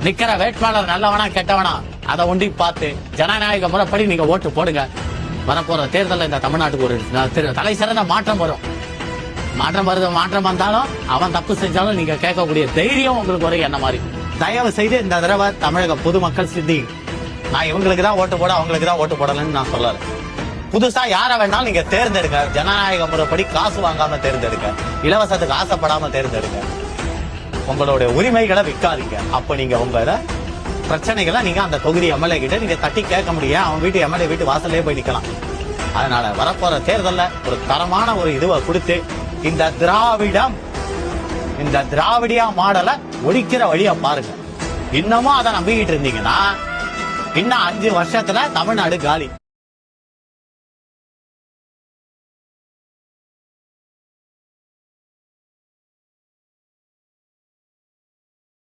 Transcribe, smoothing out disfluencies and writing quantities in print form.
நிக்கிற வேட்பாளர் நல்லவனா கெட்டவனா அதை ஒண்டி பார்த்து ஜனநாயக முறைப்படி நீங்க ஓட்டு போடுங்க. வரப்போற தேர்தலில் இந்த தமிழ்நாட்டுக்கு ஒரு தலை சிறந்த மாற்றம் வரும். மாற்றம் வந்தாலும் அவன் தப்பு செஞ்சாலும் நீங்க கேட்கக்கூடிய தைரியம் உங்களுக்கு வரும். என்ன மாதிரி தயவு செய்து இந்த தடவை தமிழக பொதுமக்கள் சித்தி, நான் இவங்களுக்கு தான் ஓட்டு போட அவங்களுக்கு தான் ஓட்டு போடலன்னு நான் சொல்லல. புதுசா யார வேணாலும் நீங்க தேர்ந்தெடுக்க. ஜனநாயக முறைப்படி காசு வாங்காம தேர்ந்தெடுக்க, இலவசத்துக்கு ஆசைப்படாம தேர்ந்தெடுக்க. உங்களுடைய உரிமைகளை விற்காதீங்க. அப்ப நீங்க உங்களோட பிரச்சனைகளை நீங்க அந்த தொகுதி எம்எல்ஏ கிட்ட நீங்க தட்டி கேட்க முடியும். அவன் வீட்டு எம்எல்ஏ வீட்டு வாசல்லே போய் நிக்கலாம். அதனால வரப்போற தேர்தல்ல ஒரு தரமான ஒரு இதுவை கொடுத்து இந்த திராவிடியா மாடலை ஒழிக்கிற வழியா பாருங்க. இன்னமும் அதை நம்பிக்கிட்டு இருந்தீங்கன்னா இன்னும் 5 வருஷத்துல தமிழ்நாடு காலி.